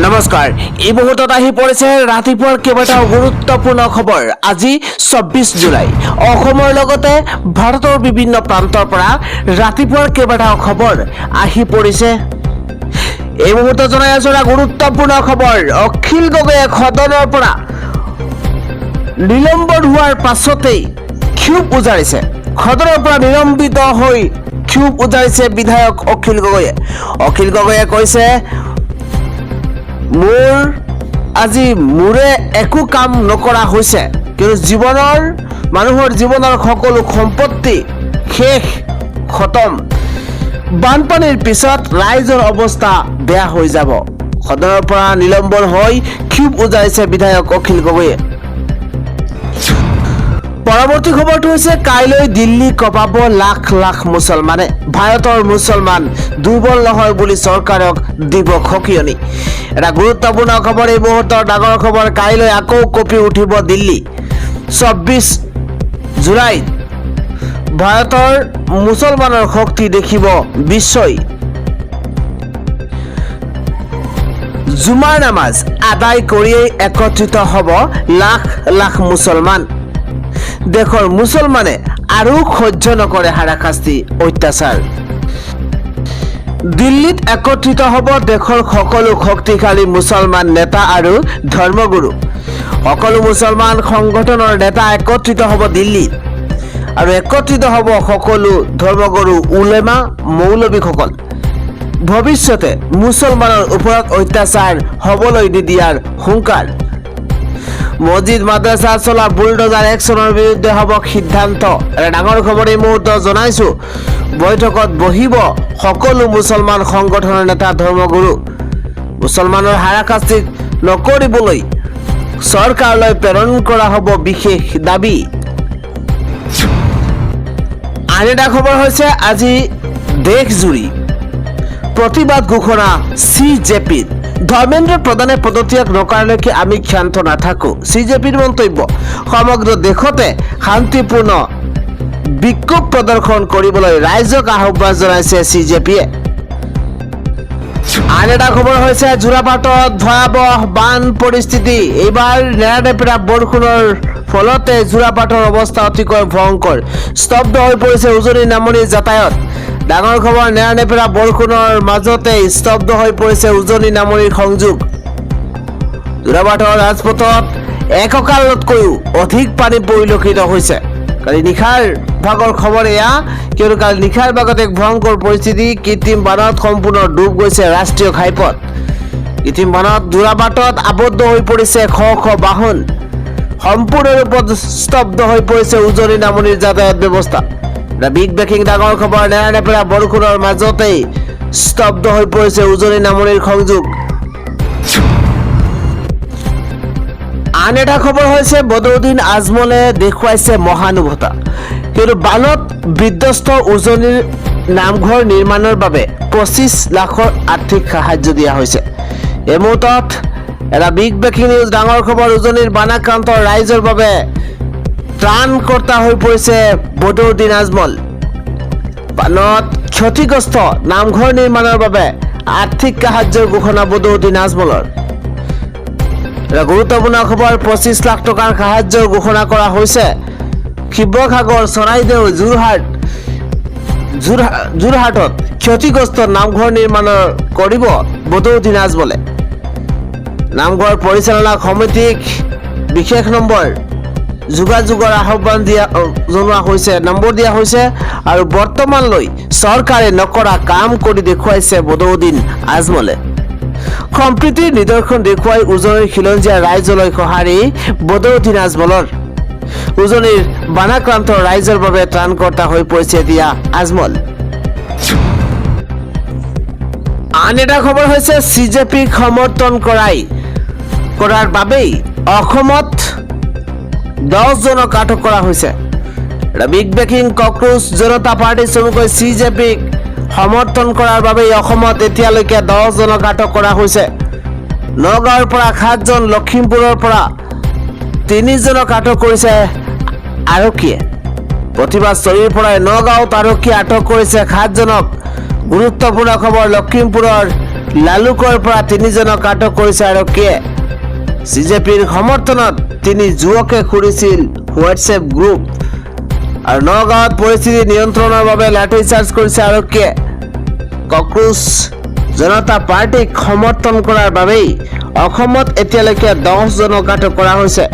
নমস্কাৰ এই মুহূৰ্তত আহি পৰিছে ৰাতিপুৱাৰ কেইবাটাও গুৰুত্বপূৰ্ণ খবৰ। আজি 24 জুলাই অসমৰ লগতে ভাৰতৰ বিভিন্ন প্ৰান্তৰ পৰা ৰাতিপুৱাৰ কেইবাটাও খবৰ আহি পৰিছে। এই মুহূৰ্তত জনাই আছো এটা গুৰুত্বপূৰ্ণ খবৰ। অখিল গগৈয়ে সদনৰ পৰা নিলম্বন হোৱাৰ পাছতেই ক্ষোভ উজাৰিছে। সদনৰ পৰা নিলম্বিত হৈ ক্ষোভ উজাৰিছে বিধায়ক অখিল গগৈয়ে। অখিল গগৈয়ে কৈছে, মোৰে একো কাম নকৰা হৈছে, কিন্তু মানুহৰ জীৱনৰ সকলো সম্পত্তি শেষ খতম। বানপানীৰ পিছত ৰাইজৰ অৱস্থা বেয়া হৈ যাব। সদনৰ পৰা নিলম্বন হৈ ক্ষোভ উজাৰিছে বিধায়ক অখিল গগৈয়ে। পৰৱৰ্তী খবৰটো হৈছে, কাইলৈ দিল্লী কঁপাব লাখ লাখ মুছলমানে। ভাৰতৰ মুছলমান দুৰ্বল নহয় বুলি চৰকাৰক দিব সকিয়নি। এটা গুৰুত্বপূৰ্ণ খবৰ, এই মুহূৰ্তৰ ডাঙৰ খবৰ। কাইলৈ আকৌ কঁপি উঠিব দিল্লী। 24 জুলাইত ভাৰতৰ মুছলমানৰ শক্তি দেখিব বিশ্বই। জুমাৰ নামাজ আদায় কৰিয়েই একত্ৰিত হ'ব লাখ লাখ মুছলমান। দেশৰ মুছলমানে আৰু সহ্য নকৰে হাৰাশাস্তি, অত্যাচাৰ। দিল্লীত একত্ৰিত হ'ব দেশৰ সকলো শক্তিশালী মুছলমান নেতা আৰু ধৰ্মগুৰু। সকলো মুছলমান সংগঠনৰ নেতা একত্ৰিত হ'ব দিল্লীত, আৰু একত্ৰিত হ'ব সকলো ধৰ্মগুৰু, উলেমা, মৌলবীসকল। ভৱিষ্যতে মুছলমানৰ ওপৰত অত্যাচাৰ হ'বলৈ নিদিয়াৰ হুংকাৰ। মছজিদ মাদ্ৰাছা চলা বুলডোজাৰ একশ্যনৰ বিৰুদ্ধে হ'ব সিদ্ধান্ত। এটা ডাঙৰ খবৰ এই মুহূৰ্তত জনাইছো। বৈঠকত বহিব সকলো মুছলমান সংগঠনৰ নেতা, ধৰ্মগুৰু। মুছলমানৰ হাৰাশাস্তি নকৰিবলৈ চৰকাৰলৈ প্ৰেৰণ কৰা হ'ব বিশেষ দাবী। আন এটা খবৰ হৈছে, আজি দেশজুৰি প্ৰতিবাদ ঘোষণা CJPৰ। ধৰ্মেন্দ্ৰ প্ৰধানে পদত্যাগ নকৰালৈকে আমি ক্ষান্ত নাথাকো, CJPৰ মন্তব্য। সমগ্ৰ দেশতে শান্তিপূৰ্ণ বিক্ষোভ প্ৰদৰ্শন কৰিবলৈ ৰাইজক আহ্বান জনাইছে CJPয়ে। আন এটা খবৰ হৈছে, যোৰাবাটত ভয়াৱহ বান পৰিস্থিতি। এইবাৰ নেৰানেপেৰা বৰষুণৰ ফলতে যোৰাবাটৰ অৱস্থা অতিকৈ ভয়ংকৰ। স্তব্ধ হৈ পৰিছে উজনি নামনিৰ যাতায়াত। ডাঙৰ খবৰ, নেৰানেপেৰা বৰষুণৰ মাজতে স্তব্ধ হৈ পৰিছে উজনি নামনিৰ সংযোগ। যোৰাবাটৰ ৰাজপথত এককালতকৈও অধিক পানী পৰিলক্ষিত হৈছে। কালি নিশাৰ ভাগৰ খবৰ এয়া, কিয়নো কালি নিশাৰ ভাগত এক ভয়ংকৰ পৰিস্থিতি। কৃত্ৰিম বানত সম্পূৰ্ণ ডুব গৈছে ৰাষ্ট্ৰীয় ঘাইপথ। কৃত্ৰিম বানত যোৰাবাটত আবদ্ধ হৈ পৰিছে শ শ বাহন। সম্পূৰ্ণৰূপত স্তব্ধ হৈ পৰিছে উজনি নামনিৰ যাতায়াত ব্যৱস্থা। বিগ ব্ৰেকিং ডাঙৰ খবৰ, নেৰানেপেৰা বৰষুণৰ মাজতেই স্তব্ধ হৈ পৰিছে উজনি নামনিৰ সংযোগ। আন এটা খবৰ হৈছে, বদৰুদ্দিন আজমলে দেখুৱাইছে মহানুভৱতা, কিন্তু বানত বিধ্বস্ত উজনিৰ নামঘৰ নিৰ্মাণৰ বাবে 25 লাখৰ আৰ্থিক সাহায্য দিয়া হৈছে। এই মুহূৰ্তত এটা বিগ ব্ৰেকিং নিউজ, ডাঙৰ খবৰ। উজনিৰ বানাক্ৰান্ত ৰাইজৰ বাবে ত্ৰাণকৰ্তা হৈ পৰিছে বদৰুদ্দিন আজমল। বানত ক্ষতিগ্ৰস্ত নামঘৰ নিৰ্মাণৰ বাবে আৰ্থিক সাহায্যৰ ঘোষণা বদৰুদ্দিন আজমলৰ। এটা গুৰুত্বপূৰ্ণ খবৰ, 25 লাখ টকাৰ সাহায্যৰ ঘোষণা কৰা হৈছে। শিৱসাগৰ, চৰাইদেউ, যোৰহাটত ক্ষতিগ্ৰস্ত নামঘৰ নিৰ্মাণ কৰিব বদৰুদ্দিন আজমলে। নামঘৰ পৰিচালনা সমিতিক বিশেষ নম্বৰ যোগাযোগৰ আহ্বান জনোৱা হৈছে, নম্বৰ দিয়া হৈছে, আৰু বৰ্তমানলৈ চৰকাৰে নকৰা কাম কৰি দেখুৱাইছে বদৰুদ্দিন আজমলে। সম্প্ৰীতিৰ নিদৰ্শন দেখুৱাই উজনিৰ খিলঞ্জীয়া ৰাইজলৈ সঁহাৰি বদৰুদ্দিন আজমলৰ। উজনিৰ বানাক্ৰান্ত ৰাইজৰ বাবে ত্ৰাণকৰ্তা হৈ পৰিছে এতিয়া আজমল। আন এটা খবৰ হৈছে, CJPক সমৰ্থন কৰাৰ বাবেই অসমত 10 জনক আটক কৰা হৈছে। বিগ ব্ৰেকিং, কক্ৰোচ জনতা পাৰ্টি চমুকৈ CJPক সমৰ্থন কৰাৰ বাবেই অসমত এতিয়ালৈকে 10 জনক আটক কৰা হৈছে। নগাঁৱৰ পৰা 7 জন, লখিমপুৰৰ পৰা 3 জনক আটক কৰিছে আৰক্ষীয়ে। প্ৰতিবাদস্থলীৰ পৰাই নগাঁৱত আৰক্ষীয়ে আটক কৰিছে 7 জনক। গুৰুত্বপূৰ্ণ খবৰ, লখিমপুৰৰ লালুকৰ পৰা 3জনক আটক কৰিছে আৰক্ষীয়ে। CJPৰ সমৰ্থনত 3 যুৱকে খুলিছিল হোৱাটছএপ গ্ৰুপ। আৰু নগাঁৱত পৰিস্থিতি নিয়ন্ত্ৰণৰ বাবে লাঠিচাৰ্জ কৰিছে আৰক্ষীয়ে। কক্ৰোচ জনতা পাৰ্টিক সমৰ্থন কৰাৰ বাবেই অসমত এতিয়ালৈকে 10জনক আটক কৰা হৈছে।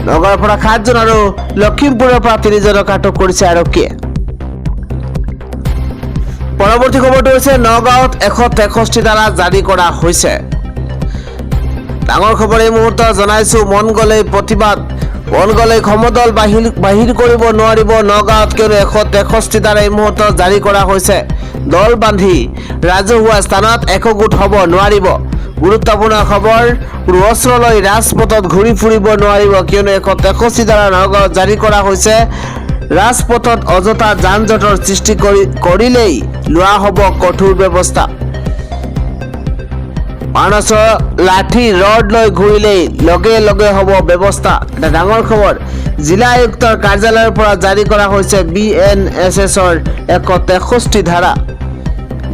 নগাঁৱৰ পৰা 7জন আৰু লখিমপুৰৰ পৰা 3জনক আটক কৰিছে আৰক্ষীয়ে। পৰৱৰ্তী খবৰটো হৈছে নগাঁৱত 163 ধাৰা জাৰি কৰা হৈছে। ডাঙৰ খবৰ এই মুহূৰ্তত জনাইছো। মন গ'লেই প্ৰতিবাদ, মন গ'লেই সমদল বাহিৰ কৰিব নোৱাৰিব নগাঁৱত, কিয়নো 163 ধাৰা এই মুহূৰ্তত জাৰি কৰা হৈছে। দল বান্ধি ৰাজহুৱা স্থানত একগোট হ'ব নোৱাৰিব। গুৰুত্বপূৰ্ণ খবৰ, অস্ত্ৰ লৈ ৰাজপথত ঘূৰি ফুৰিব নোৱাৰিব, কিয়নো 163 ধাৰা নগাঁৱত জাৰি কৰা হৈছে। ৰাজপথত অযথা যান জঁটৰ সৃষ্টি কৰিলেই লোৱা হ'ব কঠোৰ ব্যৱস্থা। মানসৰ লাঠি ৰড লৈ ঘূৰিলেই লগে লগে হ'ব ব্যৱস্থা। এটা ডাঙৰ খবৰ, জিলা আয়ুক্তৰ কাৰ্যালয়ৰ পৰা জাৰি কৰা হৈছে BNSSৰ 163 ধাৰা।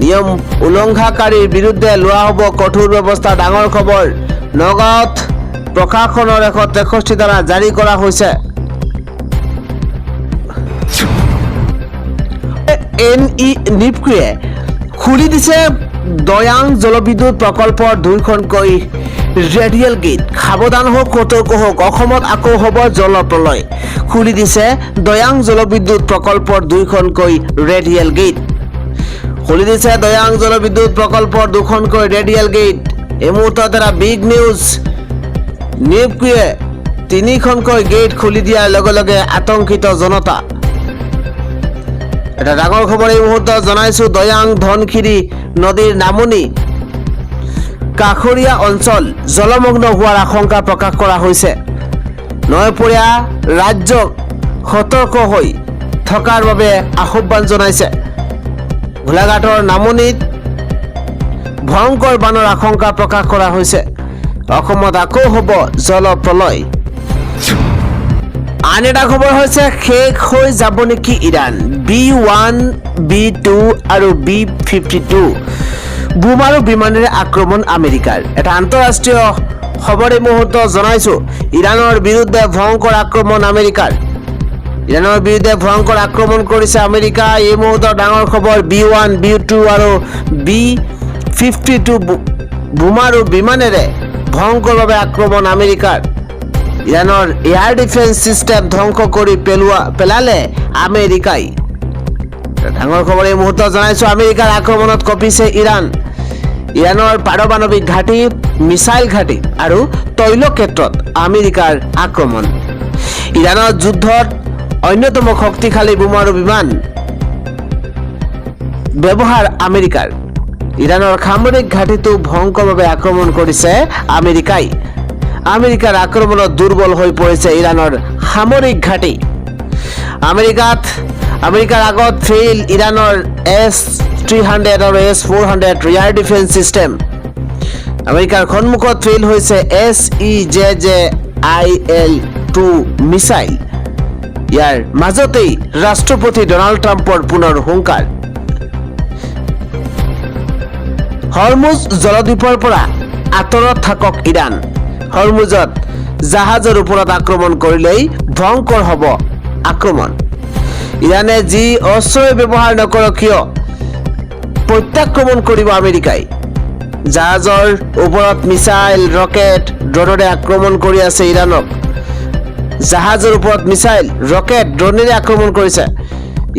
নিয়ম উলংঘাকাৰীৰ বিৰুদ্ধে লোৱা হ'ব কঠোৰ ব্যৱস্থা। ডাঙৰ খবৰ, নগাঁৱত প্ৰশাসনৰ 163 ধাৰা জাৰি কৰা হৈছে। NEPQয়ে খুলি দিছে দয়াং জলবিদ্যুৎ প্ৰকল্পৰ 2খনকৈ ৰেডিয়েল গেট। সাৱধান হওক, সতৰ্ক হওক, অসমত আকৌ হ'ব জলপ্ৰলয়। খুলি দিছে দয়াং জলবিদ্যুৎ প্ৰকল্পৰ 2খনকৈ ৰেডিয়েল গেট। খুলি দিছে দয়াং জলবিদ্যুৎ প্ৰকল্পৰ 2খনকৈ ৰেডিয়েল গেট। এই মুহূৰ্তত এটা বিগ নিউজ। NEPQয়ে 3খনকৈ গেট খুলি দিয়াৰ লগে লগে আতংকিত জনতা। এটা ডাঙৰ খবৰ এই মুহূৰ্তত জনাইছো। দয়াং ধনশিৰি নদীৰ নামনি কাষৰীয়া অঞ্চল জলমগ্ন হোৱাৰ আশংকা প্ৰকাশ কৰা হৈছে। নৈপৰীয়া ৰাজ্যক সতৰ্ক হৈ থকাৰ বাবে আহ্বান জনাইছে। গোলাঘাটৰ নামনিত ভয়ংকৰ বানৰ আশংকা প্ৰকাশ কৰা হৈছে। অসমত আকৌ হ'ব জলপ্ৰলয়। আন এটা খবৰ হৈছে, শেষ হৈ যাব নেকি ইৰাণ? B1, B2 আৰু B-52 বোম আৰু বিমানেৰে আক্ৰমণ আমেৰিকাৰ। এটা আন্তঃৰাষ্ট্ৰীয় খবৰ এই মুহূৰ্তত জনাইছো। ইৰাণৰ বিৰুদ্ধে ভয়ংকৰ আক্ৰমণ আমেৰিকাৰ। ইৰাণৰ বিৰুদ্ধে ভয়ংকৰ আক্ৰমণ কৰিছে আমেৰিকা। এই মুহূৰ্তৰ ডাঙৰ খবৰ, B1, B2 আৰু B-52 বোম আৰু বিমানেৰে ভয়ংকৰভাৱে আক্ৰমণ আমেৰিকাৰ। ইৰাণৰ এয়াৰ ডিফেন্স চিষ্টেম ধ্বংস কৰি পেলালে আমেৰিকাই। ডাঙৰ খবৰ এই মুহূৰ্তত জনাইছো। আমেৰিকাৰ আক্ৰমণত কঁপিছে ইৰাণ। ইৰাণৰ পাৰমাণৱিক ঘাটি, মিছাইল ঘাটি আৰু তৈল ক্ষেত্ৰত আমেৰিকাৰ আক্ৰমণ। ইৰাণৰ যুদ্ধত অন্যতম শক্তিশালী বোমা আৰু বিমান ব্যৱহাৰ আমেৰিকাৰ। ইৰাণৰ সামৰিক ঘাটিটো ভয়ংকৰভাৱে আক্ৰমণ কৰিছে আমেৰিকাই। আমেৰিকাৰ আক্ৰমণত দুৰ্বল হৈ পৰিছে ইৰাণৰ সামৰিক ঘাটি। আমেৰিকাৰ আগত ফেইল ইৰাণৰ S-300 আৰু S-400 এয়াৰ ডিফেন্স চিষ্টেম। আমেৰিকাৰ সন্মুখত ফেইল হৈছে SEJJIL-2 মিছাইল। ইয়াৰ মাজতেই ৰাষ্ট্ৰপতি ডনাল্ড ট্ৰাম্পৰ পুনৰ হুংকাৰ। হৰমুজ জলদ্বীপৰ পৰা আঁতৰত থাকক ইৰাণ। হৰমুজত জাহাজৰ ওপৰত আক্ৰমণ কৰিলেই ভয়ংকৰ হ'ব আক্ৰমণ। ইৰাণে যি অস্ত্ৰই ব্যৱহাৰ নকৰক কিয় প্ৰত্যাক্ৰমণ কৰিব আমেৰিকাই। জাহাজৰ ওপৰত মিছাইল, ৰকেট, ড্ৰোনেৰে আক্ৰমণ কৰি আছে ইৰাণক। জাহাজৰ ওপৰত মিছাইল, ৰকেট, ড্ৰোনেৰে আক্ৰমণ কৰিছে।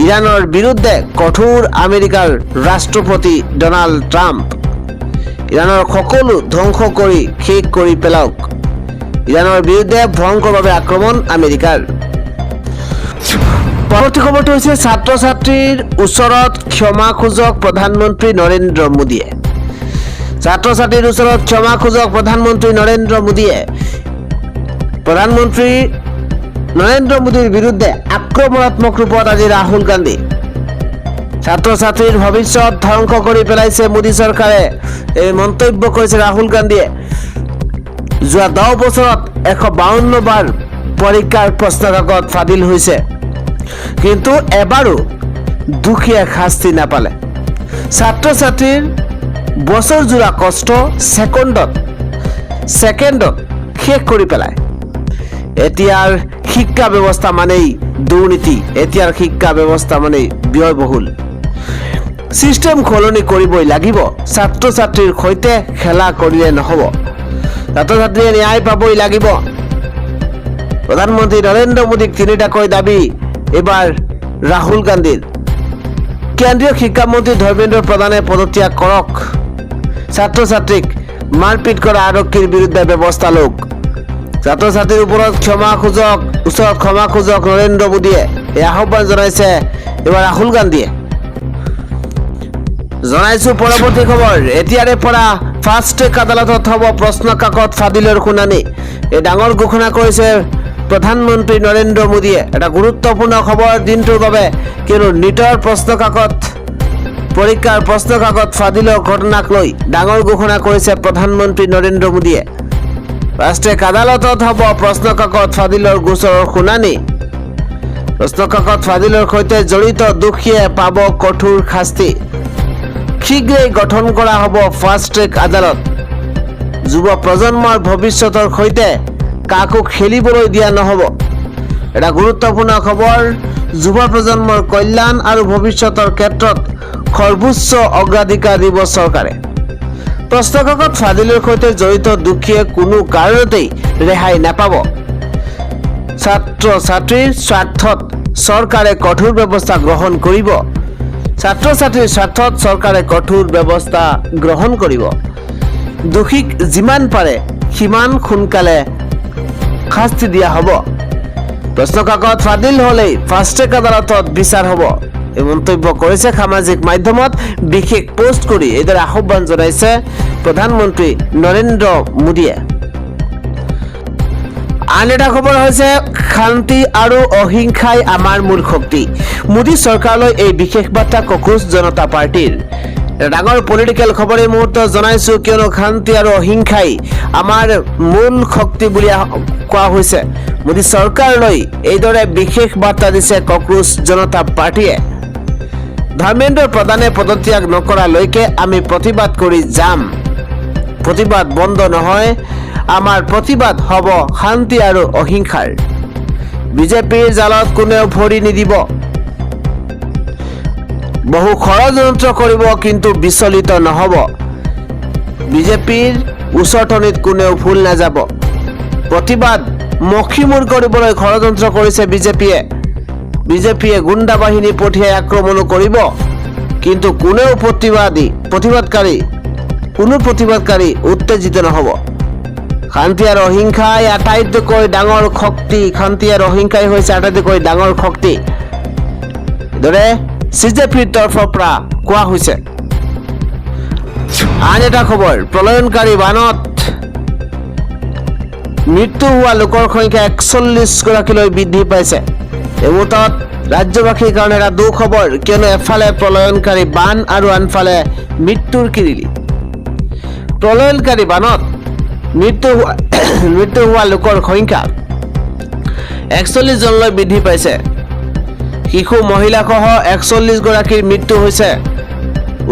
ইৰাণৰ বিৰুদ্ধে কঠোৰ আমেৰিকাৰ ৰাষ্ট্ৰপতি ডনাল্ড ট্ৰাম্প। ইৰাণৰ সকলো ধ্বংস কৰি শেষ কৰি পেলাওক। ইৰাণৰ বিৰুদ্ধে ভয়ংকৰভাৱে আক্ৰমণ আমেৰিকাৰ। পৰৱৰ্তী খবৰটো হৈছে, ছাত্ৰ ছাত্ৰীৰ ওচৰত ক্ষমা খোজক প্ৰধানমন্ত্ৰী নৰেন্দ্ৰ মোদীয়ে। ছাত্ৰ ছাত্ৰীৰ ওচৰত ক্ষমা খোজক প্ৰধানমন্ত্ৰী নৰেন্দ্ৰ মোদীয়ে। প্ৰধানমন্ত্ৰী নৰেন্দ্ৰ মোদীৰ বিৰুদ্ধে আক্ৰমণাত্মক ৰূপত আজি ৰাহুল গান্ধী। ছাত্ৰ ছাত্ৰীৰ ভৱিষ্যত ধ্বংস কৰি পেলাইছে মোদী চৰকাৰে, এই মন্তব্য কৰিছে ৰাহুল গান্ধীয়ে। যোৱা 10 বছৰত 152 বাৰ পৰীক্ষাৰ প্ৰশ্ন কাকত ফাদিল হৈছে, কিন্তু এবাৰো দুখীয়া শাস্তি নাপালে। ছাত্ৰ ছাত্ৰীৰ বছৰজোৰা কষ্ট ছেকেণ্ডত শেষ কৰি পেলায়। এতিয়াৰ শিক্ষা ব্যৱস্থা মানেই দুৰ্নীতি, এতিয়াৰ শিক্ষা ব্যৱস্থা মানেই ব্যয়বহুল। চিষ্টেম সলনি কৰিবই লাগিব। ছাত্ৰ ছাত্ৰীৰ সৈতে খেলা কৰিলে নহ'ব, ছাত্ৰ ছাত্ৰীয়ে ন্যায় পাবই লাগিব। প্ৰধানমন্ত্ৰী নৰেন্দ্ৰ মোদীক তিনিটাকৈ দাবী এইবাৰ ৰাহুল গান্ধীৰ। কেন্দ্ৰীয় শিক্ষামন্ত্ৰী ধৰ্মেন্দ্ৰ প্ৰধানে পদত্যাগ কৰক। ছাত্ৰ ছাত্ৰীক মাৰপিট কৰা আৰক্ষীৰ বিৰুদ্ধে ব্যৱস্থা লওক। ছাত্ৰ ছাত্ৰীৰ ওচৰত ক্ষমা খোজক নৰেন্দ্ৰ মোদীয়ে, এই আহ্বান জনাইছে এইবাৰ ৰাহুল গান্ধীয়ে। জনাইছো পৰৱৰ্তী খবৰ। এতিয়াৰে পৰা ফাষ্ট ট্ৰেক আদালতত হ'ব প্ৰশ্ন কাকত ফাদিলৰ শুনানি। এই ডাঙৰ ঘোষণা কৰিছে প্ৰধানমন্ত্ৰী নৰেন্দ্ৰ মোদীয়ে। এটা গুৰুত্বপূৰ্ণ খবৰ দিনটোৰ বাবে, কিয়নো নিটৰ পৰীক্ষাৰ প্ৰশ্ন কাকত ফাদিলৰ ঘটনাক লৈ ডাঙৰ ঘোষণা কৰিছে প্ৰধানমন্ত্ৰী নৰেন্দ্ৰ মোদীয়ে। ফাষ্ট ট্ৰেক আদালতত হ'ব প্ৰশ্ন কাকত ফাদিলৰ গোচৰৰ শুনানি। প্ৰশ্ন কাকত ফাদিলৰ সৈতে জড়িত দোষীয়ে পাব কঠোৰ শাস্তি। শীঘ্ৰেই গঠন কৰা হ'ব ফাষ্ট ট্ৰেক আদালত। যুৱ প্ৰজন্মৰ ভৱিষ্যতৰ সৈতে কাকো খেলিবলৈ দিয়া নহ'ব। এটা গুৰুত্বপূৰ্ণ খবৰ। যুৱ প্ৰজন্মৰ কল্যাণ আৰু ভৱিষ্যতৰ ক্ষেত্ৰত সৰ্বোচ্চ অগ্ৰাধিকাৰ দিব চৰকাৰে। প্ৰশ্ন কাকত ফাদিলৰ সৈতে জড়িত দোষীয়ে কোনো কাৰণতেই ৰেহাই নাপাব। ছাত্ৰ ছাত্ৰীৰ স্বাৰ্থত চৰকাৰে কঠোৰ ব্যৱস্থা গ্ৰহণ কৰিব। ছাত্ৰ ছাত্ৰীৰ স্বাৰ্থত চৰকাৰে কঠোৰ ব্যৱস্থা গ্ৰহণ কৰিব। দোষীক যিমান পাৰে সিমান সোনকালে শাস্তি দিয়া হ'ব। প্ৰশ্ন কাকত ফাদিল হ'লেই ফাষ্ট ট্ৰেক আদালতত বিচাৰ হ'ব। এই মন্তব্য কৰিছে সামাজিক মাধ্যমত বিশেষ পোষ্ট কৰি এইদৰে আহ্বান জনাইছে প্ৰধানমন্ত্ৰী নৰেন্দ্ৰ মোদীয়ে। আন এটা খবৰ হৈছে শান্তি আৰু অহিংসাই আমাৰ মূল শক্তি। মোদী চৰকাৰলৈ এই বিশেষ বাৰ্তা কক্ৰোচ জনতা পাৰ্টীৰ। ডাঙৰ পলিটিকেল খবৰ এই মুহূৰ্তত জনাইছো, কিয়নো শান্তি আৰু অহিংসাই আমাৰ মূল শক্তি বুলি কোৱা হৈছে। মোদী চৰকাৰলৈ এইদৰে বিশেষ বাৰ্তা দিছে কক্ৰোচ জনতা পাৰ্টীয়ে। ধৰ্মেন্দ্ৰ প্ৰধানে পদত্যাগ নকৰালৈকে আমি প্ৰতিবাদ কৰি যাম। প্ৰতিবাদ বন্ধ নহয়, আমাৰ প্ৰতিবাদ হ'ব শান্তি আৰু অহিংসাৰ। বিজেপিৰ জালত কোনেও ভৰি নিদিব। বহু ষড়যন্ত্ৰ কৰিব কিন্তু বিচলিত নহ'ব। বিজেপিৰ উচটনিত কোনেও ভুল নাযাব। প্ৰতিবাদ মষিমূৰ কৰিবলৈ ষড়যন্ত্ৰ কৰিছে বিজেপিয়ে গুণ্ডা বাহিনী পঠিয়াই আক্ৰমণো কৰিব, কিন্তু কোনো প্ৰতিবাদকাৰী উত্তেজিত নহ'ব। শান্তি আৰু অহিংসাই আটাইতকৈ ডাঙৰ শক্তি। শান্তি আৰু অহিংসাই হৈছে আটাইতকৈ ডাঙৰ শক্তি, দৰে বিজেপিৰ তৰফৰ পৰা কোৱা হৈছে। আন এটা খবৰ, প্ৰলয়নকাৰী বানত মৃত্যু হোৱা লোকৰ সংখ্যা 41 গৰাকীলৈ বৃদ্ধি পাইছে। এই মুহূৰ্তত ৰাজ্যবাসীৰ কাৰণে এটা দুখবৰ, কিয়নো এফালে প্ৰলয়নকাৰী বান আৰু আনফালে মৃত্যুৰ কিৰিলি। প্ৰলয়নকাৰী বানত মৃত্যু হোৱা লোকৰ সংখ্যা 41 জনলৈ বৃদ্ধি পাইছে। শিশু মহিলাসহ 41 গৰাকীৰ মৃত্যু হৈছে।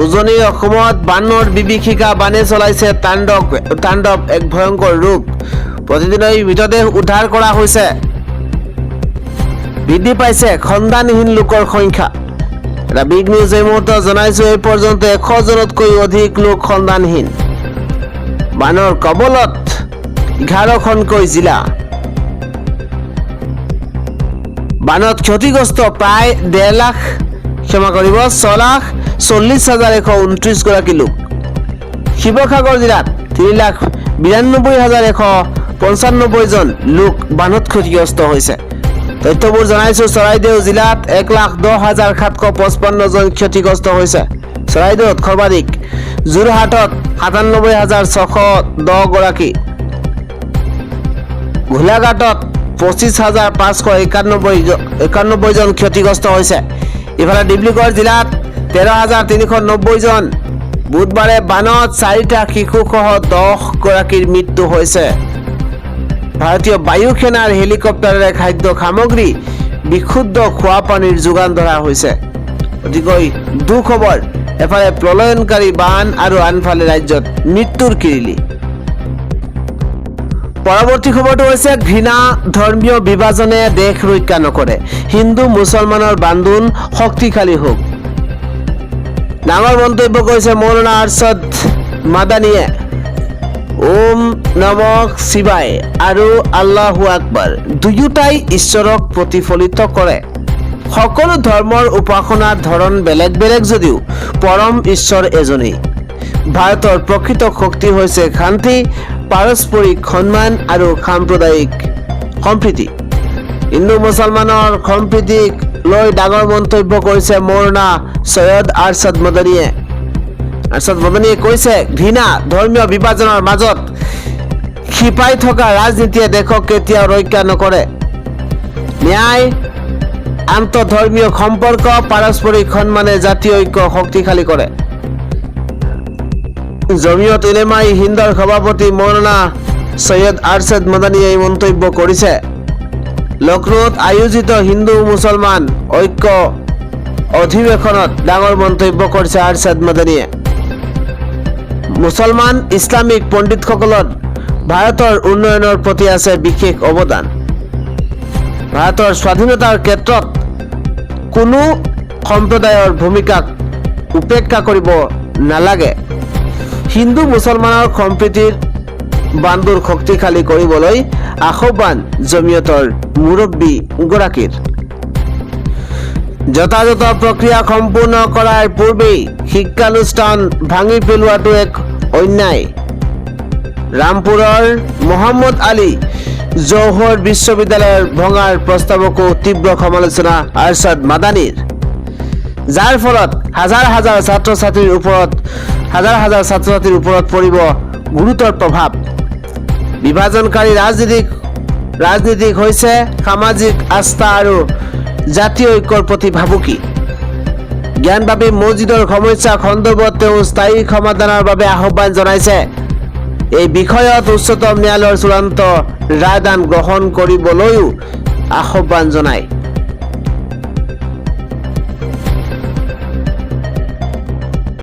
উজনিৰ অসমত বানৰ বিভীষিকা। বানে চলাইছে তাণ্ডৱ, এক ভয়ংকৰ ৰূপ। প্ৰতিদিনেই মৃতদেহ উদ্ধাৰ কৰা হৈছে। বৃদ্ধি পাইছে সন্ধানহীন লোকৰ সংখ্যা। এটা বিগ নিউজ এই মুহূৰ্তত জনাইছো, এই পৰ্যন্ত 100 জনতকৈ অধিক লোক সন্ধানহীন। বানৰ কবলত 11খনকৈ জিলা। বানত ক্ষতিগ্ৰস্ত প্ৰায় 6,40,129 গৰাকী লোক। শিৱসাগৰ জিলাত 3,92,195 জন লোক বানত ক্ষতিগ্ৰস্ত হৈছে। তথ্যবোৰ জনাইছো, চৰাইদেউ জিলাত 1,10,755 জন ক্ষতিগ্ৰস্ত হৈছে। চৰাইদেউত সৰ্বাধিক, যোৰহাটত 97,610 গৰাকী, গোলাঘাটত 25,591 জন ক্ষতিগ্ৰস্ত হৈছে। ইফালে ডিব্ৰুগড় জিলাত 13,390 জন। বুধবাৰে বানত 4টা শিশুসহ 10 গৰাকীৰ মৃত্যু হৈছে। ভাৰতীয় বায়ু সেনাৰ হেলিকপ্টাৰেৰে খাদ্য সামগ্ৰী, বিশুদ্ধ খোৱা পানীৰ যোগান ধৰা হৈছে। অতিকৈ দুখবৰ, এফালে প্ৰলয়নকাৰী বান আৰু আনফালে ৰাজ্যত মৃত্যুৰ কিৰিলি। পৰৱৰ্তী খবৰটো হৈছে ঘৃণা ধৰ্মীয় বিভাজনে দেশ ৰক্ষা নকৰে, হিন্দু মুছলমানৰ বান্ধোন শক্তিশালী হওক। ডাঙৰ মন্তব্য কৰিছে মৌলানা আৰছাদ মাদানীয়ে। ওম নমঃ শিৱায় আৰু আল্লাহু আকবৰ দুয়োটাই ঈশ্বৰক প্ৰতিফলিত কৰে। সকলো ধৰ্মৰ উপাসনাৰ ধৰণ বেলেগ বেলেগ যদিও পৰম ঈশ্বৰ এজনেই। ভাৰতৰ প্ৰকৃত শক্তি হৈছে শান্তি, পাৰস্পৰিক সন্মান আৰু সাম্প্ৰদায়িক সম্প্ৰীতি। হিন্দু মুছলমানৰ সম্প্ৰীতিক লৈ ডাঙৰ মন্তব্য কৰিছে মৌলানা সৈয়দ আৰছাদ মাদানীয়ে। আৰছাদ মাদানীয়ে কৈছে, ঘৃণা ধৰ্মীয় বিভাজনৰ মাজত শিপাই থকা ৰাজনীতিয়ে দেশক কেতিয়াও ৰক্ষা নকৰে। ন্যায়, আন্তঃধৰ্মীয় সম্পৰ্ক, পাৰস্পৰিক সন্মানে জাতীয় ঐক্য শক্তিশালী কৰে। জমিয়ত উলেমাই হিন্দৰ সভাপতি মৌলানা সৈয়দ আৰছাদ মাদানীয়ে এই মন্তব্য কৰিছে। লক্ষ্ণৌত আয়োজিত হিন্দু মুছলমান ঐক্য অধিৱেশনত ডাঙৰ মন্তব্য কৰিছে আৰছাদ মাদানীয়ে। মুছলমান ইছলামিক পণ্ডিতসকলৰ ভাৰতৰ উন্নয়নৰ প্ৰতি আছে বিশেষ অৱদান। ভাৰতৰ স্বাধীনতাৰ ক্ষেত্ৰত কোনো সম্প্ৰদায়ৰ ভূমিকাক উপেক্ষা কৰিব নালাগে। হিন্দু মুছলমানৰ সম্প্ৰীতিৰ বান্ধোন শক্তিশালী কৰিবলৈ আহ্বান জমিয়তৰ মুৰব্বীগৰাকীৰ। যথাযথ প্ৰক্ৰিয়া সম্পূৰ্ণ কৰাৰ পূৰ্বেই শিক্ষানুষ্ঠান ভাঙি পেলোৱাটো এক অন্যায়। ৰামপুৰৰ মহম্মদ আলী জৌহৰ বিশ্ববিদ্যালয়ৰ ভঙাৰ প্ৰস্তাৱকো তীব্ৰ সমালোচনা আৰছাদ মাদানীৰ, যাৰ ফলত হাজাৰ হাজাৰ ছাত্ৰ ছাত্ৰীৰ ওপৰত পৰিব গুৰুতৰ প্ৰভাৱ। বিভাজনকাৰী ৰাজনীতিক হৈছে সামাজিক আস্থা আৰু জাতীয় ঐক্যৰ প্ৰতি ভাবুকি। জ্ঞানবাপী মছজিদৰ সমস্যা সন্দৰ্ভত তেওঁ স্থায়ী সমাধানৰ বাবে আহ্বান জনাইছে। এই বিষয়ত উচ্চতম ন্যায়ালয়ৰ চূড়ান্ত ৰায়দান গ্ৰহণ কৰিবলৈও আহ্বান জনায়।